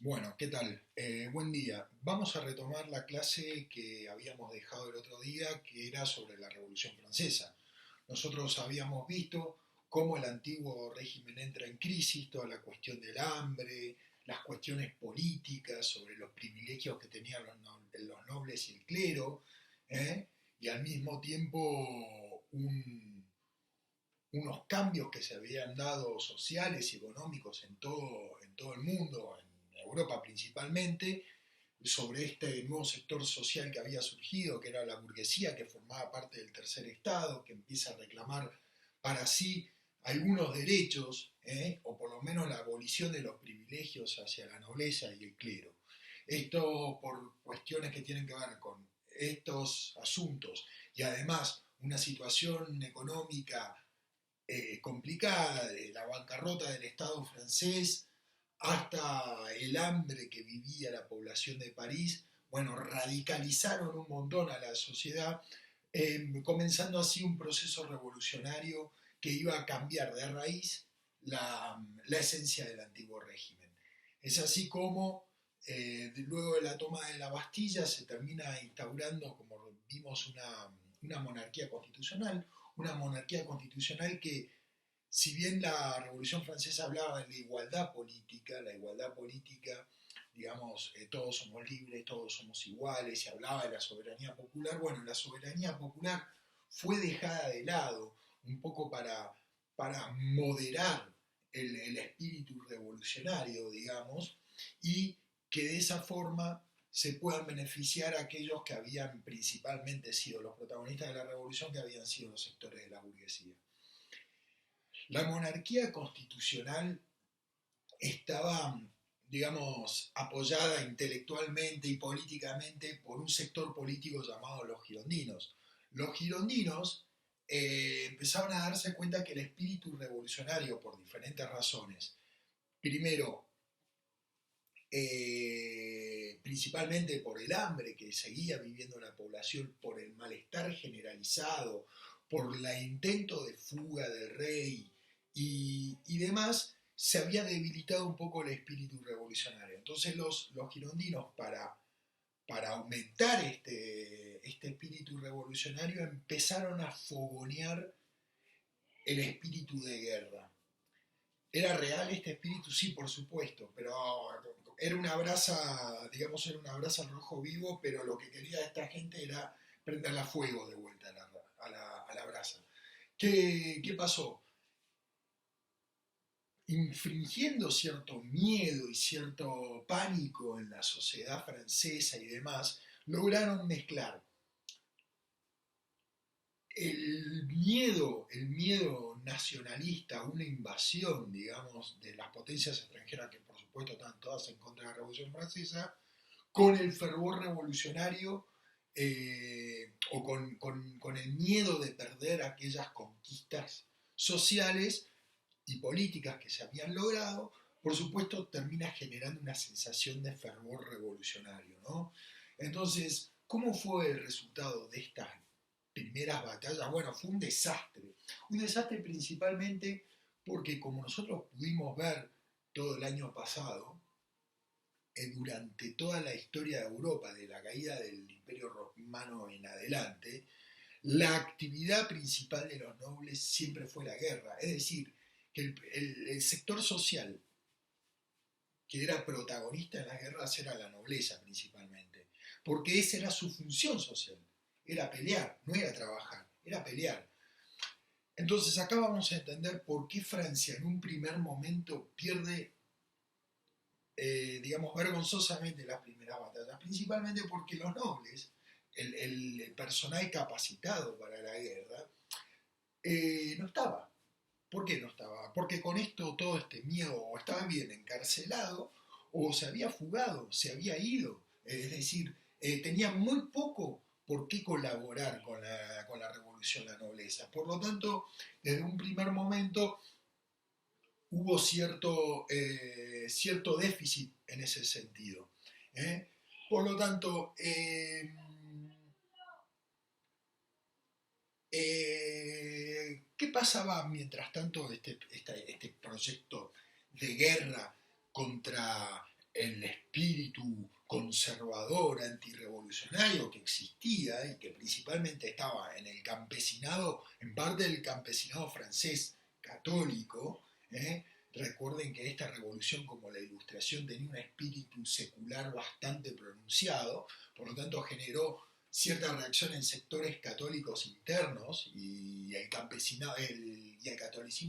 Bueno, ¿qué tal? Buen día. Vamos a retomar la clase que habíamos dejado el otro día, que era sobre la Revolución Francesa. Nosotros habíamos visto cómo el antiguo régimen entra en crisis, toda la cuestión del hambre, las cuestiones políticas, sobre los privilegios que tenían los nobles y el clero, ¿eh? Y al mismo tiempo unos cambios que se habían dado sociales y económicos en todo el mundo, en Europa principalmente, sobre este nuevo sector social que había surgido, que era la burguesía, que formaba parte del tercer Estado, que empieza a reclamar para sí algunos derechos, o por lo menos la abolición de los privilegios hacia la nobleza y el clero. Esto por cuestiones que tienen que ver con estos asuntos y además una situación económica complicada, de la bancarrota del Estado francés hasta el hambre que vivía la población de París, bueno, radicalizaron un montón a la sociedad, comenzando así un proceso revolucionario que iba a cambiar de raíz la esencia del antiguo régimen. Es así como luego de la toma de la Bastilla se termina instaurando, como vimos, una monarquía constitucional que, si bien la Revolución Francesa hablaba de la igualdad política, digamos, todos somos libres, todos somos iguales, y hablaba de la soberanía popular, bueno, la soberanía popular fue dejada de lado un poco para moderar el espíritu revolucionario, digamos, y que de esa forma se puedan beneficiar a aquellos que habían principalmente sido los protagonistas de la revolución, que habían sido los sectores de la burguesía. La monarquía constitucional estaba, digamos, apoyada intelectualmente y políticamente por un sector político llamado los girondinos. Los girondinos empezaron a darse cuenta que el espíritu revolucionario, por diferentes razones, primero, principalmente por el hambre que seguía viviendo la población, por el malestar generalizado, por el intento de fuga del rey y demás, se había debilitado un poco el espíritu revolucionario. Entonces los girondinos, para aumentar este espíritu revolucionario, empezaron a fogonear el espíritu de guerra. ¿Era real este espíritu? Sí, por supuesto, pero era una brasa, digamos, era una brasa al rojo vivo, pero lo que quería esta gente era prenderla a fuego de vuelta a la brasa. ¿Qué pasó? Infringiendo cierto miedo y cierto pánico en la sociedad francesa y demás, lograron mezclar el miedo nacionalista a una invasión, digamos, de las potencias extranjeras, que por supuesto están todas en contra de la Revolución Francesa, con el fervor revolucionario, o con el miedo de perder aquellas conquistas sociales y políticas que se habían logrado. Por supuesto termina generando una sensación de fervor revolucionario, ¿no? Entonces, ¿cómo fue el resultado de estas primeras batallas? Bueno, fue un desastre principalmente porque, como nosotros pudimos ver todo el año pasado, durante toda la historia de Europa, de la caída del Imperio Romano en adelante, la actividad principal de los nobles siempre fue la guerra. Es decir, que el sector social que era protagonista en las guerras era la nobleza principalmente, porque esa era su función social, era pelear, no era trabajar, era pelear. Entonces acá vamos a entender por qué Francia en un primer momento pierde, digamos, vergonzosamente las primeras batallas, principalmente porque los nobles, el personal capacitado para la guerra, no estaba. ¿Por qué no estaba? Porque con esto, todo este miedo, o estaba bien encarcelado, o se había fugado, se había ido. Es decir, tenía muy poco por qué colaborar con la revolución la nobleza. Por lo tanto, desde un primer momento hubo cierto déficit en ese sentido. ¿eh? Por lo tanto, ¿qué pasaba mientras tanto este proyecto de guerra contra el espíritu conservador, antirrevolucionario que existía y que principalmente estaba en el campesinado, en parte del campesinado francés católico. Recuerden que esta revolución, como la Ilustración, tenía un espíritu secular bastante pronunciado, por lo tanto generó cierta reacción en sectores católicos internos y el catolicismo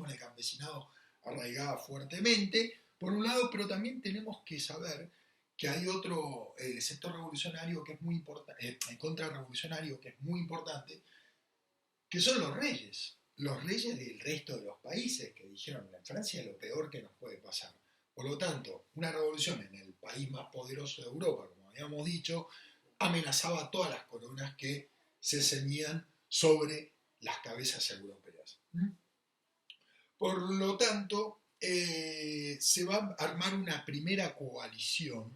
en el campesinado arraigaba fuertemente, por un lado, pero también tenemos que saber que hay otro sector revolucionario que es muy importante, contrarrevolucionario que es muy importante, que son los reyes del resto de los países que dijeron en Francia es lo peor que nos puede pasar. Por lo tanto, una revolución en el país más poderoso de Europa, como habíamos dicho, amenazaba a todas las coronas que se ceñían sobre las cabezas europeas. Por lo tanto, se va a armar una primera coalición,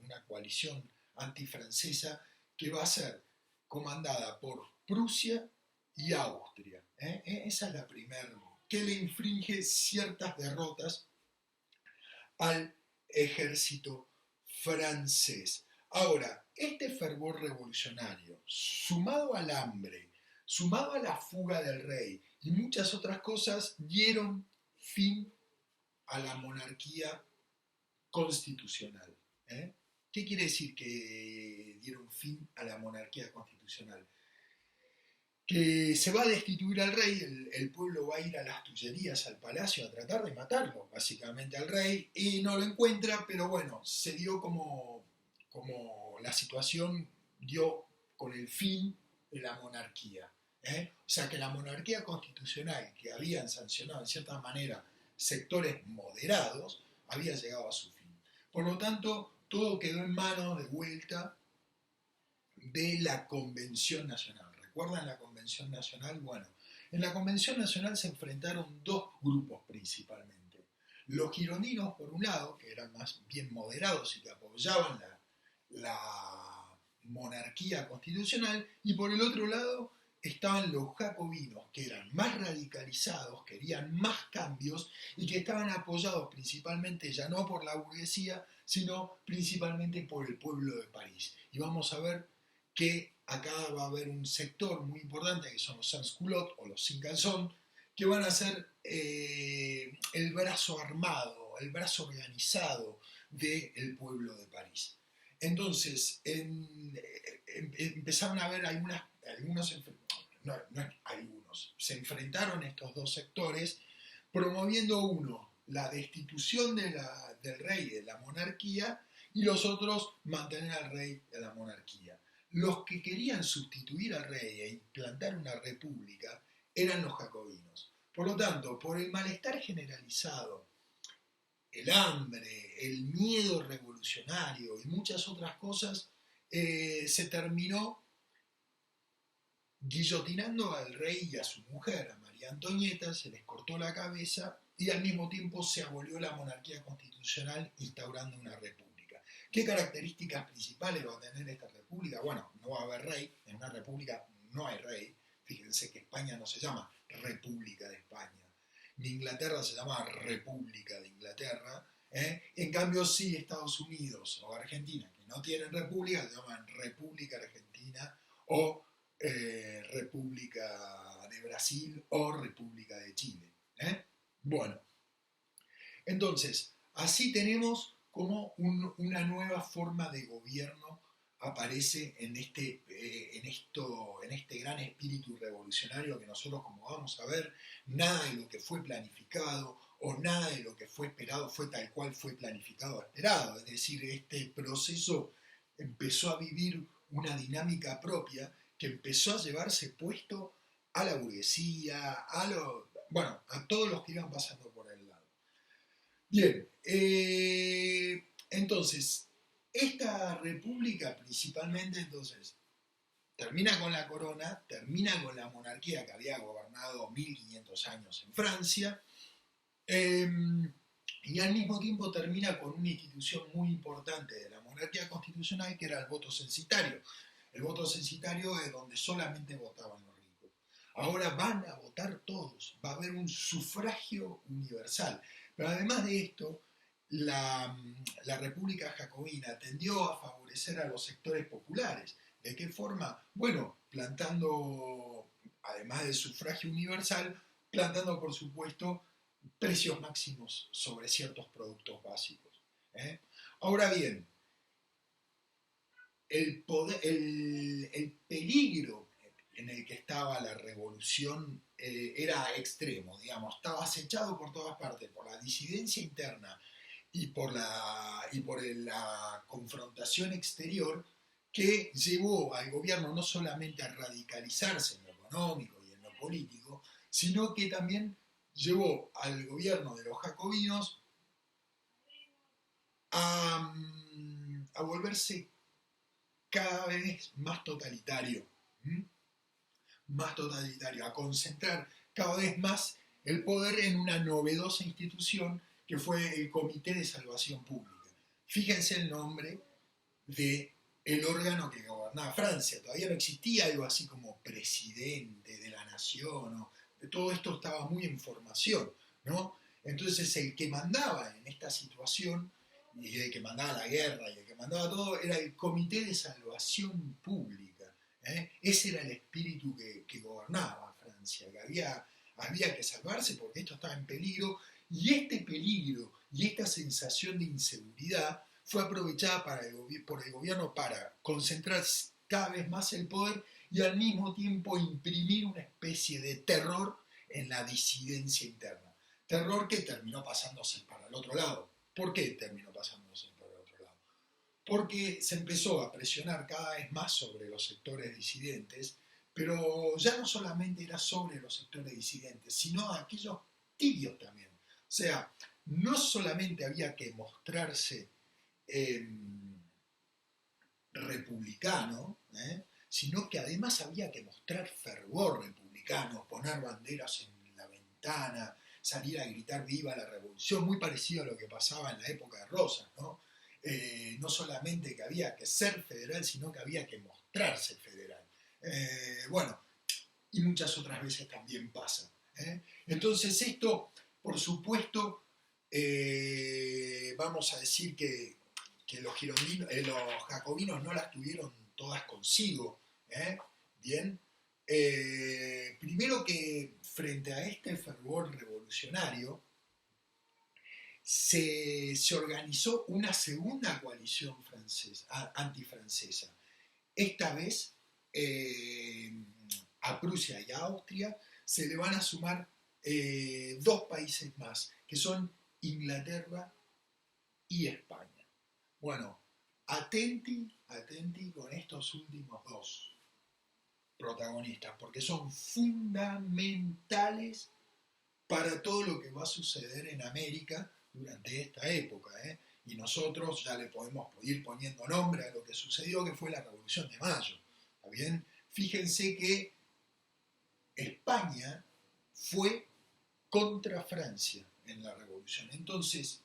una coalición antifrancesa que va a ser comandada por Prusia y Austria. Esa es la primera, que le infringe ciertas derrotas al ejército francés. Ahora, este fervor revolucionario, sumado al hambre, sumado a la fuga del rey y muchas otras cosas, dieron fin a la monarquía constitucional. ¿Qué quiere decir que dieron fin a la monarquía constitucional? Que se va a destituir al rey, el pueblo va a ir a las Tullerías, al palacio, a tratar de matarlo, básicamente al rey, y no lo encuentra, pero bueno, se dio como la situación dio con el fin de la monarquía. O sea que la monarquía constitucional que habían sancionado en cierta manera sectores moderados, había llegado a su fin. Por lo tanto, todo quedó en manos de vuelta de la Convención Nacional. ¿Recuerdan la Convención Nacional? Bueno, en la Convención Nacional se enfrentaron dos grupos principalmente. Los girondinos, por un lado, que eran más bien moderados y que apoyaban la monarquía constitucional, y por el otro lado estaban los jacobinos, que eran más radicalizados, querían más cambios y que estaban apoyados principalmente ya no por la burguesía, sino principalmente por el pueblo de París. Y vamos a ver que acá va a haber un sector muy importante que son los sans-culottes o los sin calzón, que van a ser el brazo armado, el brazo organizado del pueblo de París. Entonces, empezaron a haber se enfrentaron estos dos sectores, promoviendo uno la destitución del rey de la monarquía y los otros mantener al rey de la monarquía. Los que querían sustituir al rey e implantar una república eran los jacobinos. Por lo tanto, por el malestar generalizado, el hambre, el miedo revolucionario y muchas otras cosas, se terminó guillotinando al rey y a su mujer, a María Antonieta, se les cortó la cabeza y al mismo tiempo se abolió la monarquía constitucional instaurando una república. ¿Qué características principales va a tener esta república? Bueno, no va a haber rey, en una república no hay rey. Fíjense que España no se llama República de España, ni Inglaterra se llama República de Inglaterra. En cambio sí Estados Unidos o Argentina, que no tienen república, se llaman República Argentina o República de Brasil o República de Chile. Bueno, entonces, así tenemos como una nueva forma de gobierno aparece en este gran espíritu revolucionario que nosotros, como vamos a ver, nada de lo que fue planificado o nada de lo que fue esperado fue tal cual fue planificado o esperado. Es decir, este proceso empezó a vivir una dinámica propia que empezó a llevarse puesto a la burguesía, a todos los que iban pasando por el lado. Bien, entonces, esta república principalmente termina con la corona, termina con la monarquía que había gobernado 1500 años en Francia, y al mismo tiempo termina con una institución muy importante de la monarquía constitucional que era el voto censitario. El voto censitario es donde solamente votaban los ricos. Ahora van a votar todos, va a haber un sufragio universal. Pero además de esto, la, la República Jacobina tendió a favorecer a los sectores populares. ¿De qué forma? Bueno, plantando, además del sufragio universal, plantando, por supuesto, precios máximos sobre ciertos productos básicos. ¿Eh? Ahora bien, el peligro en el que estaba la revolución era extremo, digamos, estaba acechado por todas partes, por la disidencia interna y por la confrontación exterior que llevó al gobierno no solamente a radicalizarse en lo económico y en lo político, sino que también llevó al gobierno de los jacobinos a volverse cada vez más totalitario, ¿m? Más totalitario, a concentrar cada vez más el poder en una novedosa institución que fue el Comité de Salvación Pública. Fíjense el nombre de el órgano que gobernaba Francia. Todavía no existía algo así como presidente de la nación. ¿No? Todo esto estaba muy en formación, ¿no? Entonces el que mandaba en esta situación, y el que mandaba la guerra, y el que mandaba todo, era el Comité de Salvación Pública. ¿Eh? Ese era el espíritu que gobernaba Francia, que había que salvarse porque esto estaba en peligro, y este peligro y esta sensación de inseguridad fue aprovechada por el gobierno para concentrar cada vez más el poder y al mismo tiempo imprimir una especie de terror en la disidencia interna. Terror que terminó pasándose para el otro lado. ¿Por qué terminó pasándose para el otro lado? Porque se empezó a presionar cada vez más sobre los sectores disidentes, pero ya no solamente era sobre los sectores disidentes, sino aquellos tibios también. O sea, no solamente había que mostrarse eh, republicano, sino que además había que mostrar fervor republicano, poner banderas en la ventana, salir a gritar viva la revolución, muy parecido a lo que pasaba en la época de Rosas, ¿no? No solamente que había que ser federal, sino que había que mostrarse federal. Bueno, y muchas otras veces también pasa. Entonces esto, por supuesto, vamos a decir que los jacobinos no las tuvieron todas consigo. Bien. Primero que frente a este fervor revolucionario, se organizó una segunda coalición francesa, antifrancesa. Esta vez a Prusia y a Austria se le van a sumar dos países más, que son Inglaterra y España. Bueno, atenti con estos últimos dos protagonistas, porque son fundamentales para todo lo que va a suceder en América durante esta época. Y nosotros ya le podemos ir poniendo nombre a lo que sucedió, que fue la Revolución de Mayo. ¿Está bien? Fíjense que España fue contra Francia en la Revolución. Entonces,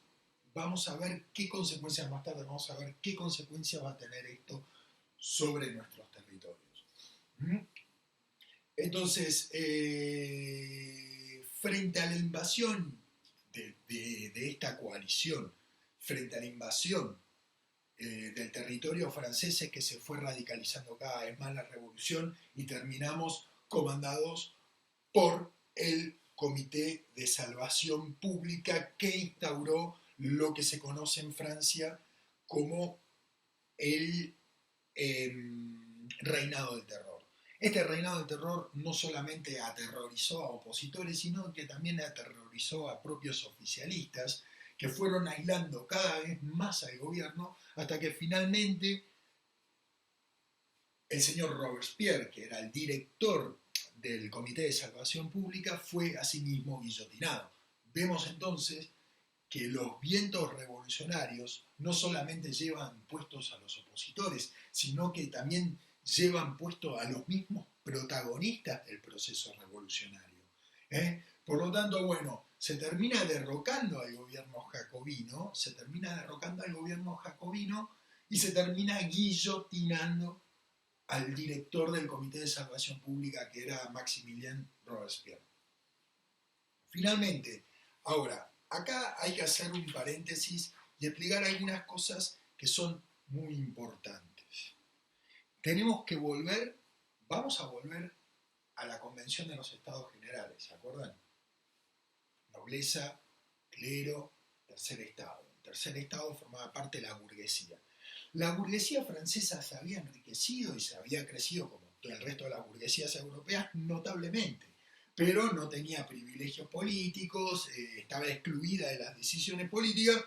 vamos a ver qué consecuencias más tarde, vamos a ver qué consecuencias va a tener esto sobre nuestros territorios. Entonces, frente a la invasión de esta coalición, frente a la invasión del territorio francés, es que se fue radicalizando cada vez más la revolución y terminamos comandados por el Comité de Salvación Pública que instauró lo que se conoce en Francia como el reinado del terror. Este reinado del terror no solamente aterrorizó a opositores, sino que también aterrorizó a propios oficialistas que fueron aislando cada vez más al gobierno hasta que finalmente el señor Robespierre, que era el director del Comité de Salvación Pública, fue asimismo guillotinado. Vemos entonces que los vientos revolucionarios no solamente llevan puestos a los opositores, sino que también llevan puestos a los mismos protagonistas del proceso revolucionario. Por lo tanto, bueno, se termina derrocando al gobierno jacobino, y se termina guillotinando al director del Comité de Salvación Pública, que era Maximilien Robespierre. Finalmente, ahora, acá hay que hacer un paréntesis y explicar algunas cosas que son muy importantes. Tenemos que vamos a volver a la Convención de los Estados Generales, ¿se acuerdan? Nobleza, clero, tercer estado. El tercer estado formaba parte de la burguesía. La burguesía francesa se había enriquecido y se había crecido como el resto de las burguesías europeas notablemente, pero no tenía privilegios políticos, estaba excluida de las decisiones políticas,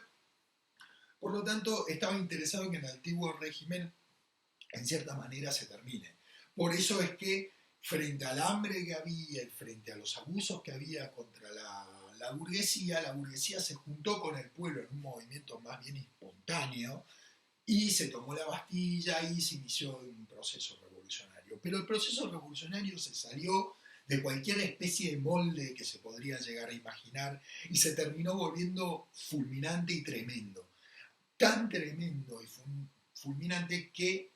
por lo tanto estaba interesado en que el antiguo régimen en cierta manera se termine. Por eso es que frente al hambre que había y frente a los abusos que había contra la burguesía se juntó con el pueblo en un movimiento más bien espontáneo y se tomó la Bastilla y se inició un proceso revolucionario. Pero el proceso revolucionario se salió de cualquier especie de molde que se podría llegar a imaginar y se terminó volviendo fulminante y tremendo. Tan tremendo y fulminante que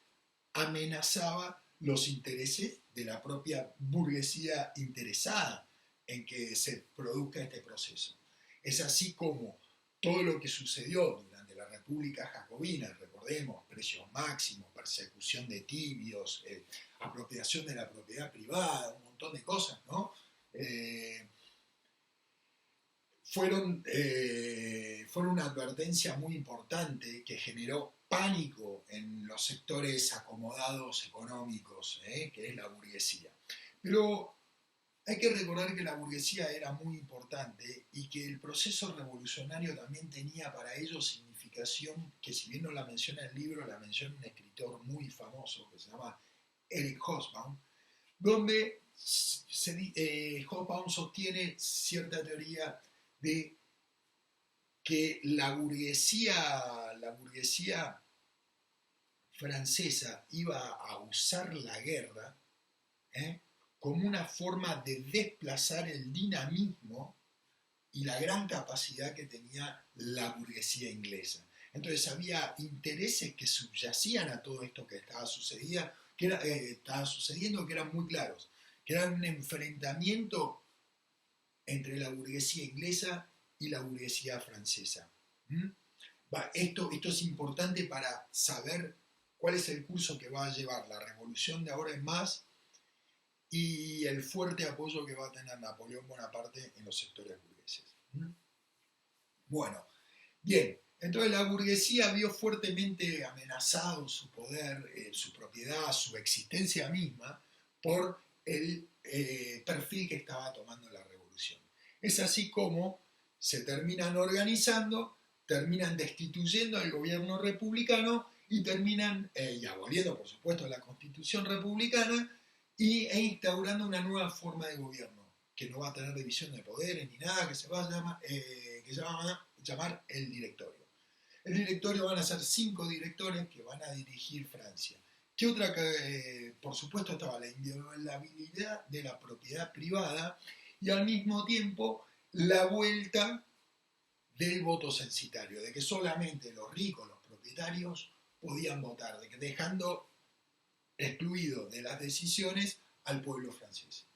amenazaba los intereses de la propia burguesía interesada en que se produzca este proceso. Es así como todo lo que sucedió durante la República Jacobina, recordemos, precios máximos, persecución de tibios, apropiación de la propiedad privada, un montón de cosas, ¿no? Fueron una advertencia muy importante que generó pánico en los sectores acomodados económicos, que es la burguesía. Pero hay que recordar que la burguesía era muy importante y que el proceso revolucionario también tenía para ellos significación que, si bien no la menciona el libro, la menciona un escritor muy famoso que se llama Eric Hobsbawm, donde Hobsbawm sostiene cierta teoría de que la burguesía francesa iba a usar la guerra como una forma de desplazar el dinamismo y la gran capacidad que tenía la burguesía inglesa. Entonces había intereses que subyacían a todo esto que estaba sucediendo, que eran muy claros, que era un enfrentamiento entre la burguesía inglesa y la burguesía francesa. Esto es importante para saber cuál es el curso que va a llevar la revolución de ahora en más y el fuerte apoyo que va a tener Napoleón Bonaparte en los sectores burgueses. Bueno, bien, entonces la burguesía vio fuertemente amenazado su poder, su propiedad, su existencia misma por el perfil que estaba tomando la revolución. Es así como se terminan organizando, terminan destituyendo al gobierno republicano y terminan, y aboliendo por supuesto la constitución republicana e instaurando una nueva forma de gobierno que no va a tener división de poderes ni nada, que se va a llamar el directorio. El directorio van a ser 5 directores que van a dirigir Francia. ¿Qué otra? Por supuesto estaba la inviolabilidad de la propiedad privada y al mismo tiempo la vuelta del voto censitario, de que solamente los ricos, los propietarios, podían votar, de que dejando excluido de las decisiones al pueblo francés.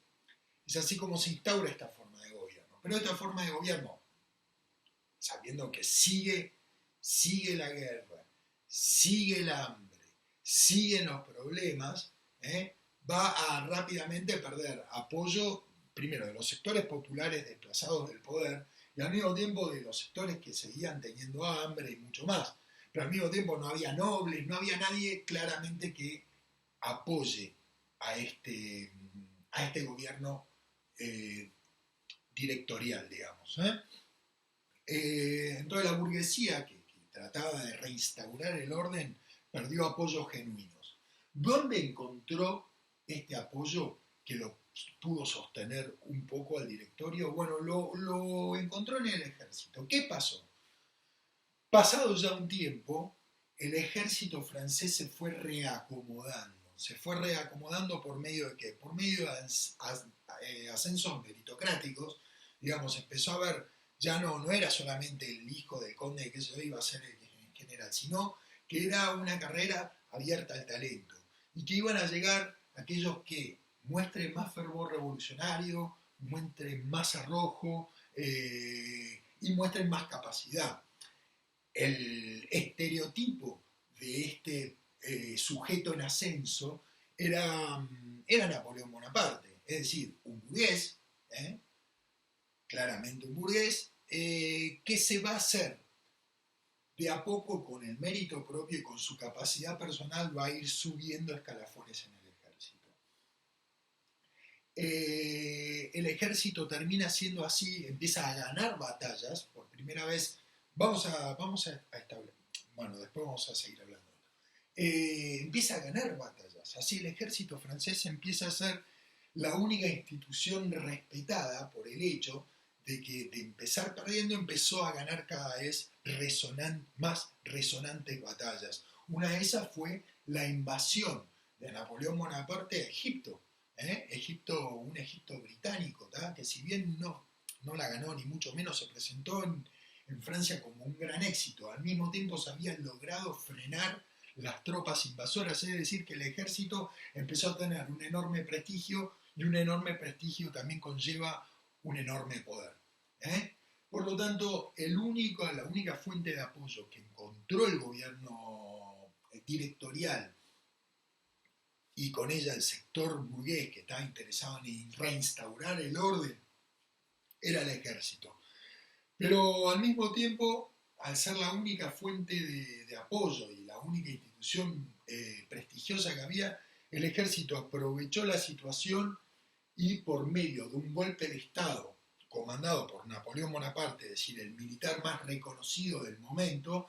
Es así como se instaura esta forma de gobierno. Pero esta forma de gobierno, sabiendo que sigue la guerra, sigue el hambre, siguen los problemas, va a rápidamente perder apoyo, primero, de los sectores populares desplazados del poder y al mismo tiempo de los sectores que seguían teniendo hambre y mucho más. Pero al mismo tiempo no había nobles, no había nadie claramente que apoye a este gobierno directorial, digamos. Entonces la burguesía, que trataba de reinstaurar el orden, perdió apoyos genuinos. ¿Dónde encontró este apoyo que lo pudo sostener un poco al directorio? Bueno, lo encontró en el ejército. ¿Qué pasó? Pasado ya un tiempo, el ejército francés se fue reacomodando. Se fue reacomodando por medio de ¿qué? Por medio de ascensos meritocráticos. Digamos, empezó a ver, ya no era solamente el hijo del conde que se iba a ser el general, sino que era una carrera abierta al talento y que iban a llegar aquellos que muestren más fervor revolucionario, muestren más arrojo y muestren más capacidad. El estereotipo de este sujeto en ascenso era Napoleón Bonaparte, es decir, un burgués, claramente un burgués, que se va a hacer de a poco con el mérito propio y con su capacidad personal, va a ir subiendo escalafones en el ejército. El ejército termina siendo así, empieza a ganar batallas, por primera vez, vamos a establecer, bueno, después vamos a seguir hablando. Empieza a ganar batallas, así el ejército francés empieza a ser la única institución respetada por el hecho de que de empezar perdiendo empezó a ganar cada vez más resonantes batallas. Una de esas fue la invasión de Napoleón Bonaparte a Egipto. Un Egipto británico, que si bien no la ganó ni mucho menos, se presentó en Francia como un gran éxito. Al mismo tiempo se habían logrado frenar las tropas invasoras, es decir, que el ejército empezó a tener un enorme prestigio y un enorme prestigio también conlleva un enorme poder. Por lo tanto, la única fuente de apoyo que encontró el gobierno directorial y con ella el sector burgués que estaba interesado en reinstaurar el orden era el ejército. Pero al mismo tiempo, al ser la única fuente de apoyo y la única institución prestigiosa que había, el ejército aprovechó la situación y por medio de un golpe de Estado comandado por Napoleón Bonaparte, es decir, el militar más reconocido del momento,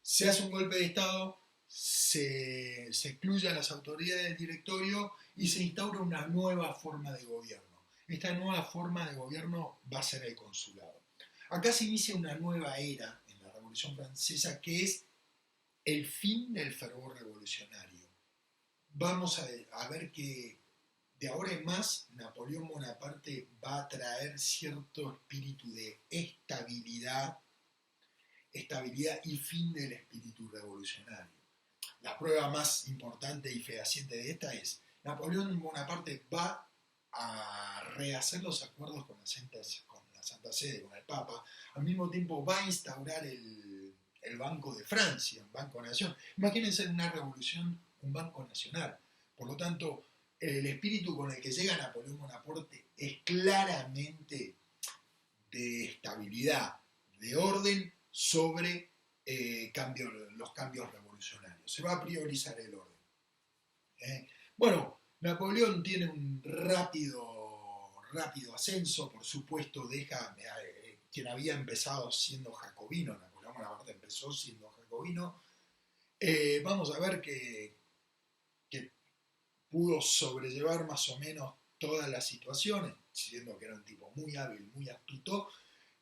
se hace un golpe de Estado, se excluye a las autoridades del directorio y se instaura una nueva forma de gobierno. Esta nueva forma de gobierno va a ser el consulado. Acá se inicia una nueva era en la Revolución Francesa que es el fin del fervor revolucionario. Vamos a ver que de ahora en más Napoleón Bonaparte va a traer cierto espíritu de estabilidad y fin del espíritu revolucionario. La prueba más importante y fehaciente de esta es Napoleón Bonaparte va a rehacer los acuerdos con la Santa Sede, con el Papa, al mismo tiempo va a instaurar el Banco de Francia, un Banco Nación. Imagínense en una revolución un Banco Nacional. Por lo tanto, el espíritu con el que llega Napoleón Bonaparte es claramente de estabilidad, de orden sobre los cambios revolucionarios. Se va a priorizar el orden. Bueno, Napoleón tiene un rápido ascenso, por supuesto deja quien había empezado siendo jacobino, Napoleón Bonaparte empezó siendo jacobino, vamos a ver que pudo sobrellevar más o menos todas las situaciones, siendo que era un tipo muy hábil, muy astuto,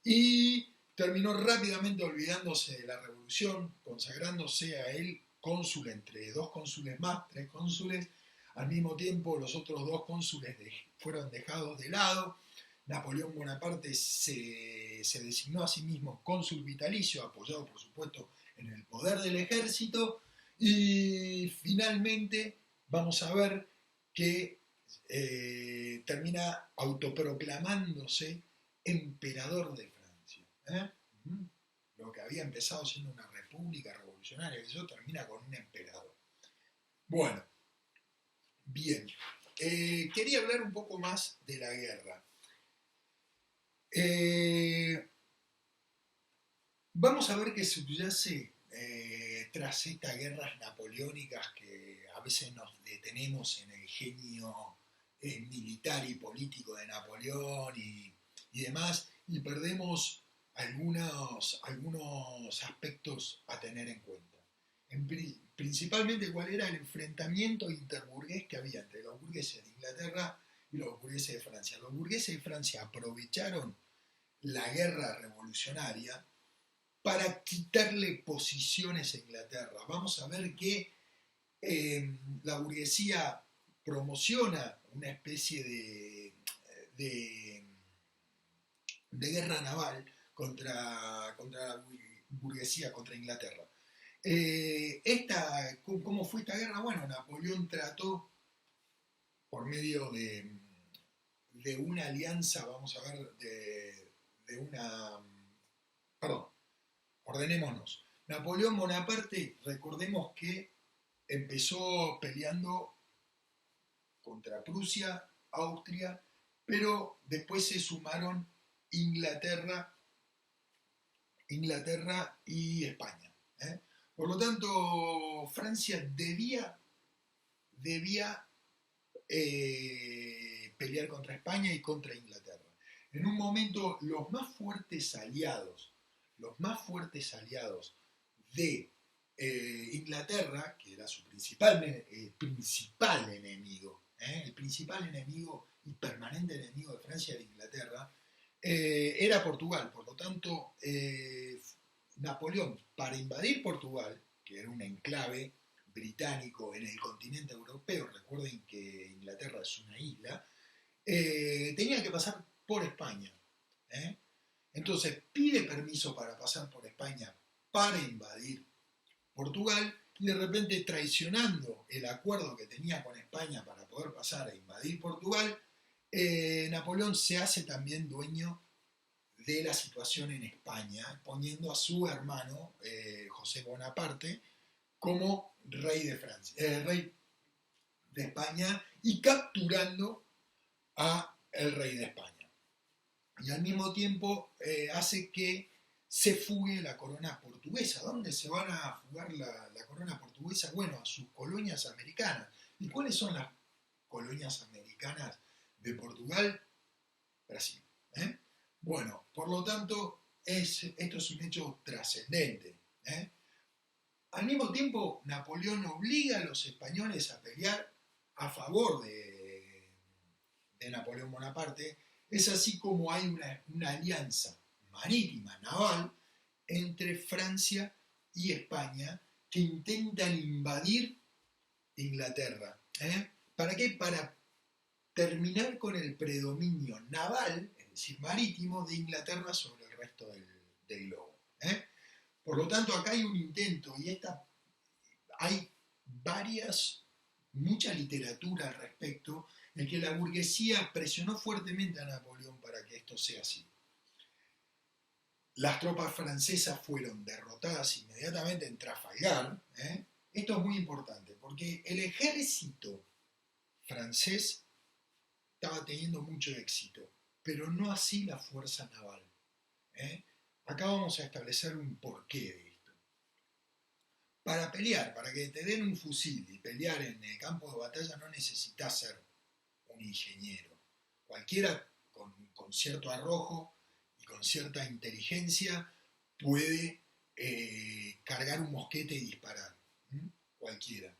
y terminó rápidamente olvidándose de la revolución, consagrándose a él cónsul entre dos cónsules más, 3 cónsules. Al mismo tiempo, los otros 2 cónsules fueron dejados de lado. Napoleón Bonaparte se designó a sí mismo cónsul vitalicio, apoyado por supuesto en el poder del ejército, y finalmente vamos a ver que termina autoproclamándose emperador de Francia. Lo que había empezado siendo una república revolucionaria, eso termina con un emperador. Bueno, bien. Quería hablar un poco más de la guerra. Vamos a ver qué subyace tras estas guerras napoleónicas que a veces nos detenemos en el genio militar y político de Napoleón y demás, y perdemos algunos aspectos a tener en cuenta. Principalmente cuál era el enfrentamiento interburgués que había entre los burgueses de Inglaterra y los burgueses de Francia. Los burgueses de Francia aprovecharon la guerra revolucionaria para quitarle posiciones a Inglaterra. Vamos a ver que la burguesía promociona una especie de guerra naval contra la burguesía, contra Inglaterra. ¿Cómo fue esta guerra? Bueno, Napoleón trató, por medio de una alianza, vamos a ver, de una perdón, ordenémonos. Napoleón Bonaparte, recordemos que empezó peleando contra Prusia, Austria, pero después se sumaron Inglaterra, Inglaterra y España. ¿Eh? Por lo tanto, Francia debía pelear contra España y contra Inglaterra. En un momento, los más fuertes aliados de Inglaterra, que era su principal enemigo, el principal enemigo y permanente enemigo de Francia de Inglaterra, era Portugal. Por lo tanto, Napoleón, para invadir Portugal, que era un enclave británico en el continente europeo, recuerden que Inglaterra es una isla, tenía que pasar por España. ¿Eh? Entonces pide permiso para pasar por España para invadir Portugal y de repente, traicionando el acuerdo que tenía con España para poder pasar a invadir Portugal, Napoleón se hace también dueño de la situación en España, poniendo a su hermano José Bonaparte como rey de Francia, rey de España, y capturando a el rey de España. Y al mismo tiempo hace que se fugue la corona portuguesa. ¿Dónde se van a fugar la corona portuguesa? Bueno, a sus colonias americanas. ¿Y cuáles son las colonias americanas de Portugal? Brasil. ¿Eh? Bueno, por lo tanto, esto es un hecho trascendente. ¿Eh? Al mismo tiempo, Napoleón obliga a los españoles a pelear a favor de Napoleón Bonaparte. Es así como hay una alianza marítima, naval, entre Francia y España, que intentan invadir Inglaterra. ¿Eh? ¿Para qué? Para terminar con el predominio naval, es decir, marítimo, de Inglaterra sobre el resto del globo. ¿Eh? Por lo tanto, acá hay un intento, y hay mucha literatura al respecto, en que la burguesía presionó fuertemente a Napoleón para que esto sea así. Las tropas francesas fueron derrotadas inmediatamente en Trafalgar. ¿Eh? Esto es muy importante, porque el ejército francés estaba teniendo mucho éxito, pero no así la fuerza naval. ¿Eh? Acá vamos a establecer un porqué de esto. Para pelear, para que te den un fusil y pelear en el campo de batalla, no necesitas ser un ingeniero. Cualquiera con cierto arrojo y con cierta inteligencia puede cargar un mosquete y disparar. Cualquiera.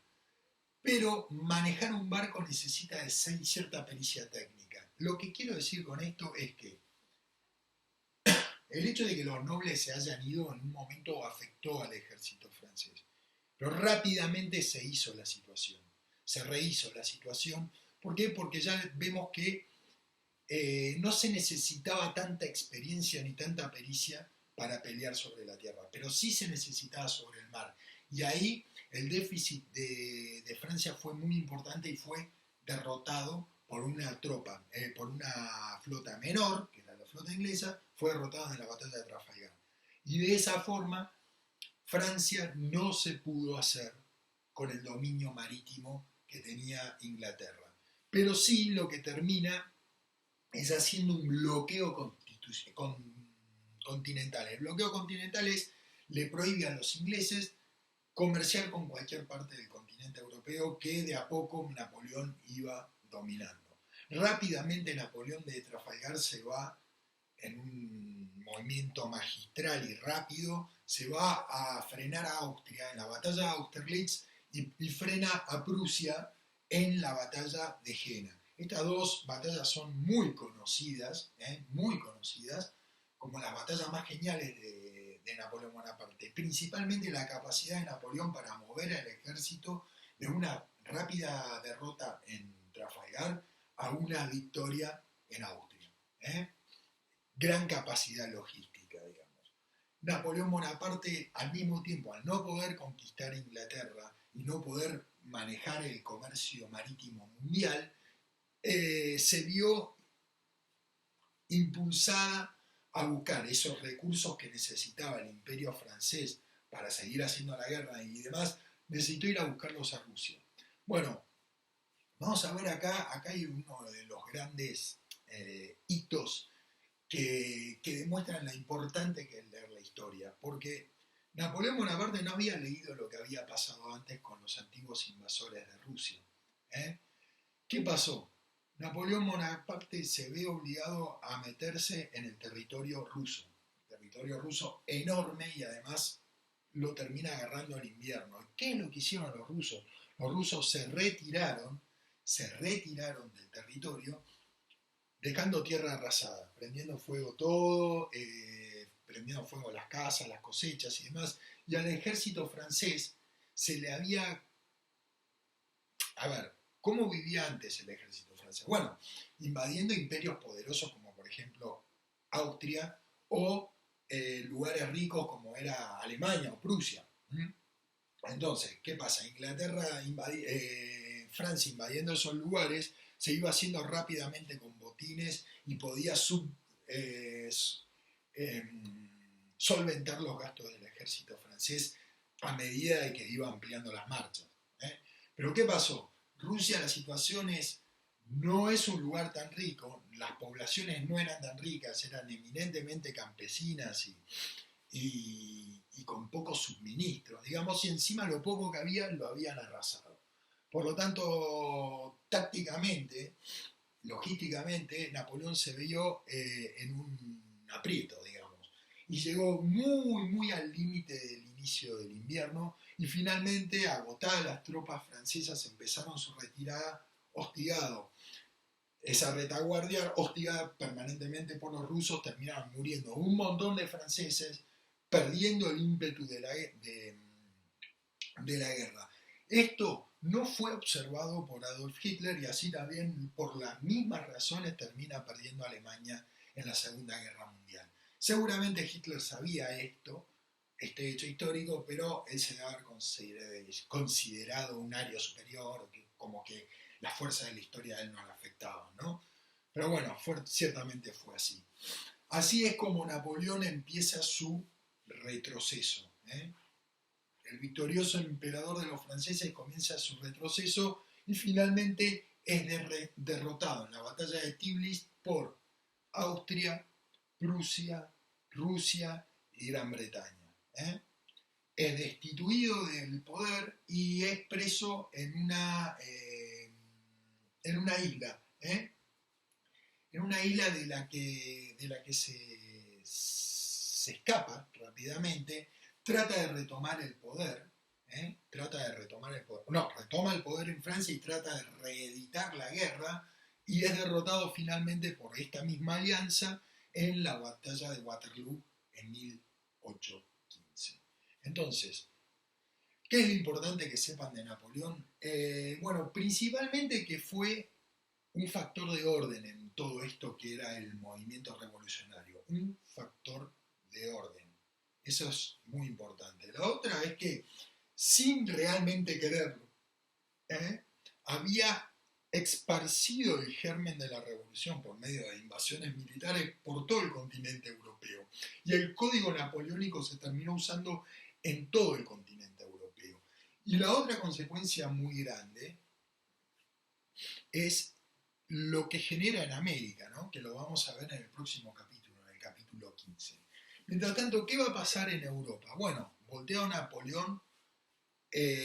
Pero manejar un barco necesita de cierta pericia técnica. Lo que quiero decir con esto es que el hecho de que los nobles se hayan ido en un momento afectó al ejército francés. Pero rápidamente se hizo la situación, se rehizo la situación. ¿Por qué? Porque ya vemos que no se necesitaba tanta experiencia ni tanta pericia para pelear sobre la tierra, pero sí se necesitaba sobre el mar. Y ahí el déficit de Francia fue muy importante y fue derrotado por una tropa, por una flota menor, que era la flota inglesa, fue derrotada en la batalla de Trafalgar. Y de esa forma, Francia no se pudo hacer con el dominio marítimo que tenía Inglaterra. Pero sí lo que termina es haciendo un bloqueo continental. El bloqueo continental le prohíbe a los ingleses comerciar con cualquier parte del continente europeo que de a poco Napoleón iba dominando. Rápidamente Napoleón de Trafalgar se va en un movimiento magistral y rápido, se va a frenar a Austria en la batalla de Austerlitz y frena a Prusia en la batalla de Jena. Estas dos batallas son muy conocidas como las batallas más geniales de Napoleón Bonaparte, principalmente la capacidad de Napoleón para mover al ejército de una rápida derrota en Trafalgar a una victoria en Austria. Gran capacidad logística, digamos. Napoleón Bonaparte, al mismo tiempo, al no poder conquistar Inglaterra y no poder manejar el comercio marítimo mundial, se vio impulsada a buscar esos recursos que necesitaba el imperio francés para seguir haciendo la guerra y demás, necesitó ir a buscarlos a Rusia. Bueno, vamos a ver acá hay uno de los grandes hitos que demuestran lo importante que es leer la historia, porque Napoleón Bonaparte no había leído lo que había pasado antes con los antiguos invasores de Rusia. ¿eh? ¿Qué pasó? Napoleón Bonaparte se ve obligado a meterse en el territorio ruso enorme, y además lo termina agarrando en invierno. ¿Qué es lo que hicieron los rusos? Los rusos se retiraron del territorio, dejando tierra arrasada, prendiendo fuego todo, prendiendo fuego las casas, las cosechas y demás, y al ejército francés se le había... A ver, ¿cómo vivía antes el ejército francés? Bueno, invadiendo imperios poderosos como por ejemplo Austria o lugares ricos como era Alemania o Prusia. Entonces, ¿qué pasa? Francia invadiendo esos lugares se iba haciendo rápidamente con botines y podía solventar los gastos del ejército francés a medida de que iba ampliando las marchas. Pero ¿qué pasó? Rusia, la situación no es un lugar tan rico, las poblaciones no eran tan ricas, eran eminentemente campesinas y con pocos suministros, digamos, y encima lo poco que había lo habían arrasado. Por lo tanto, tácticamente, logísticamente, Napoleón se vio en un aprieto, digamos, y llegó muy al límite del inicio del invierno, y finalmente, agotadas las tropas francesas, empezaron su retirada hostigado. Esa retaguardia, hostigada permanentemente por los rusos, terminaron muriendo un montón de franceses, perdiendo el ímpetu de la guerra. Esto no fue observado por Adolf Hitler, y así también por las mismas razones termina perdiendo Alemania en la Segunda Guerra Mundial. Seguramente Hitler sabía este hecho histórico, pero él se debe haber considerado un ario superior, como que las fuerzas de la historia a él no le afectaban, ¿no? Pero bueno, ciertamente fue así. Así es como Napoleón empieza su retroceso. El victorioso emperador de los franceses comienza su retroceso y finalmente es derrotado en la batalla de Tiflis por Austria, Prusia, Rusia y Gran Bretaña. Es destituido del poder y es preso en una isla. En una isla de la que se escapa rápidamente, trata de retomar el poder, retoma el poder en Francia y trata de reeditar la guerra, y es derrotado finalmente por esta misma alianza en la batalla de Waterloo en 1815. Entonces, ¿qué es lo importante que sepan de Napoleón? Bueno, principalmente que fue un factor de orden en todo esto que era el movimiento revolucionario, un factor de orden. Eso es muy importante. La otra es que, sin realmente quererlo, había esparcido el germen de la revolución por medio de invasiones militares por todo el continente europeo. Y el código napoleónico se terminó usando en todo el continente europeo. Y la otra consecuencia muy grande es lo que genera en América, ¿no? Que lo vamos a ver en el próximo capítulo, en el capítulo 15. Mientras tanto, ¿qué va a pasar en Europa? Bueno, volteó Napoleón.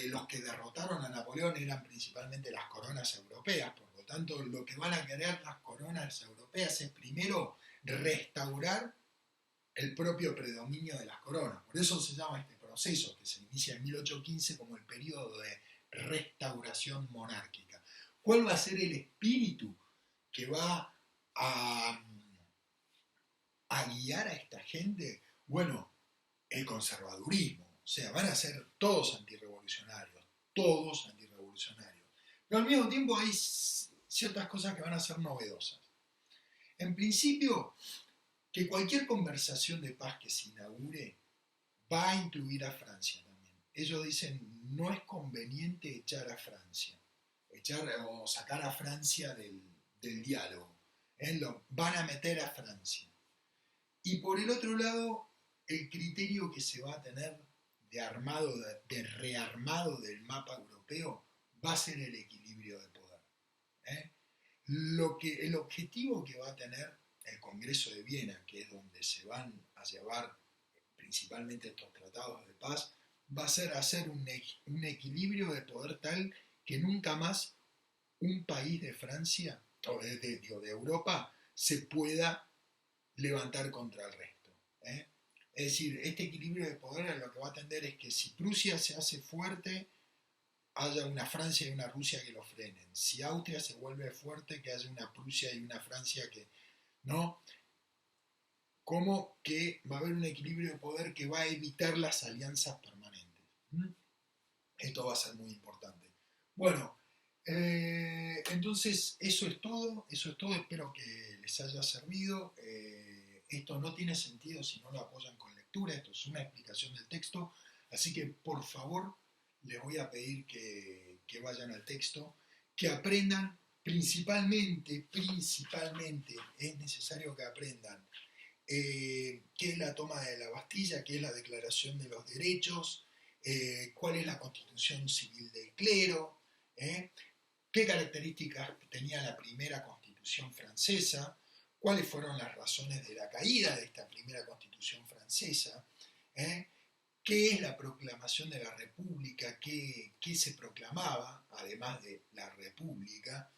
Los que derrotaron a Napoleón eran principalmente las coronas europeas, por lo tanto lo que van a querer las coronas europeas es primero restaurar el propio predominio de las coronas. Por eso se llama este proceso, que se inicia en 1815, como el periodo de restauración monárquica. ¿Cuál va a ser el espíritu que va a guiar a esta gente? Bueno, el conservadurismo. O sea, van a ser todos antirrevolucionarios. Pero al mismo tiempo hay ciertas cosas que van a ser novedosas. En principio, que cualquier conversación de paz que se inaugure va a incluir a Francia también. Ellos dicen, no es conveniente echar a Francia, o sacar a Francia del diálogo. Van a meter a Francia. Y por el otro lado, el criterio que se va a tener de rearmado del mapa europeo va a ser el equilibrio de poder. ¿Eh? El objetivo que va a tener el Congreso de Viena, que es donde se van a llevar principalmente estos tratados de paz, va a ser hacer un equilibrio de poder tal que nunca más un país de Francia, o de Europa, se pueda levantar contra el resto. ¿Eh? Es decir, este equilibrio de poder a lo que va a tender es que si Prusia se hace fuerte, haya una Francia y una Rusia que lo frenen. Si Austria se vuelve fuerte, que haya una Prusia y una Francia que no. Como que va a haber un equilibrio de poder que va a evitar las alianzas permanentes. Esto va a ser muy importante. Bueno, entonces eso es todo, espero que les haya servido. Esto no tiene sentido si no lo apoyan con lectura, esto es una explicación del texto, así que por favor les voy a pedir que vayan al texto, que aprendan principalmente, es necesario que aprendan qué es la toma de la Bastilla, qué es la Declaración de los Derechos, cuál es la Constitución Civil del Clero, qué características tenía la primera Constitución francesa, cuáles fueron las razones de la caída de esta primera Constitución francesa, qué es la proclamación de la República, qué se proclamaba, además de la República,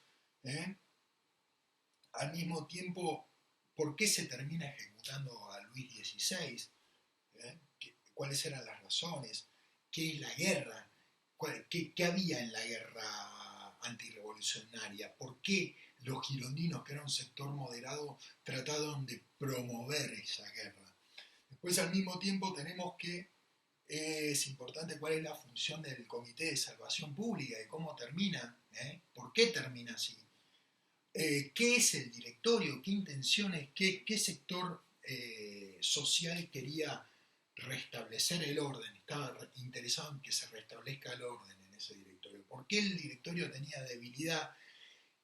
al mismo tiempo, por qué se termina ejecutando a Luis XVI, cuáles eran las razones, qué es la guerra, qué había en la guerra antirrevolucionaria, por qué los girondinos, que era un sector moderado, trataron de promover esa guerra. Después, al mismo tiempo, tenemos que es importante cuál es la función del Comité de Salvación Pública y cómo termina, por qué termina así. ¿Qué es el directorio? ¿Qué intenciones? ¿Qué sector social quería restablecer el orden? Estaba interesado en que se restablezca el orden en ese directorio. ¿Por qué el directorio tenía debilidad?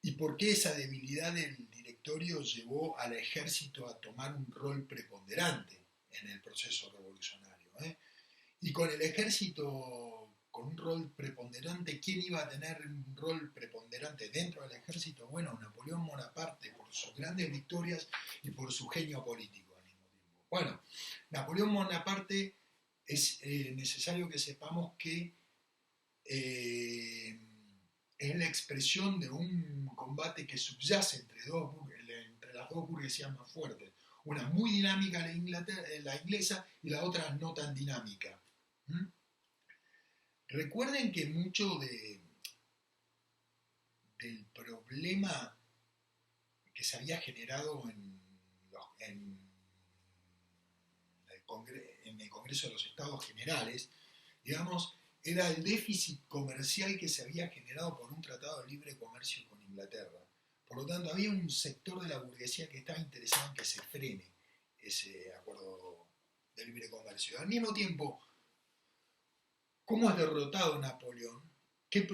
¿Y por qué esa debilidad del directorio llevó al ejército a tomar un rol preponderante en el proceso revolucionario? Y con el ejército con un rol preponderante, ¿quién iba a tener un rol preponderante dentro del ejército? Bueno, Napoleón Bonaparte, por sus grandes victorias y por su genio político al mismo tiempo. Bueno, Napoleón Bonaparte es necesario que sepamos que es la expresión de un combate que subyace entre las dos burguesías más fuertes. Una muy dinámica, la inglesa, y la otra no tan dinámica. Recuerden que mucho del problema que se había generado en el Congreso de los Estados Generales, digamos, era el déficit comercial que se había generado por un tratado de libre comercio con Inglaterra. Por lo tanto, había un sector de la burguesía que estaba interesado en que se frene ese acuerdo de libre comercio. Al mismo tiempo, ¿cómo es derrotado Napoleón? ¿Qué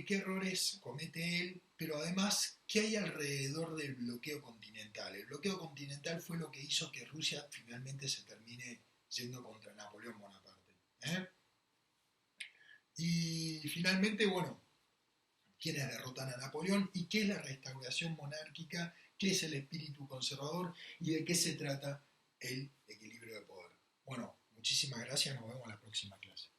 errores comete él? Pero además, ¿qué hay alrededor del bloqueo continental? El bloqueo continental fue lo que hizo que Rusia finalmente se termine yendo contra Napoleón Bonaparte. Y finalmente, bueno, ¿quiénes derrotan a Napoleón? ¿Y qué es la restauración monárquica? ¿Qué es el espíritu conservador? ¿Y de qué se trata el equilibrio de poder? Bueno, muchísimas gracias, nos vemos en la próxima clase.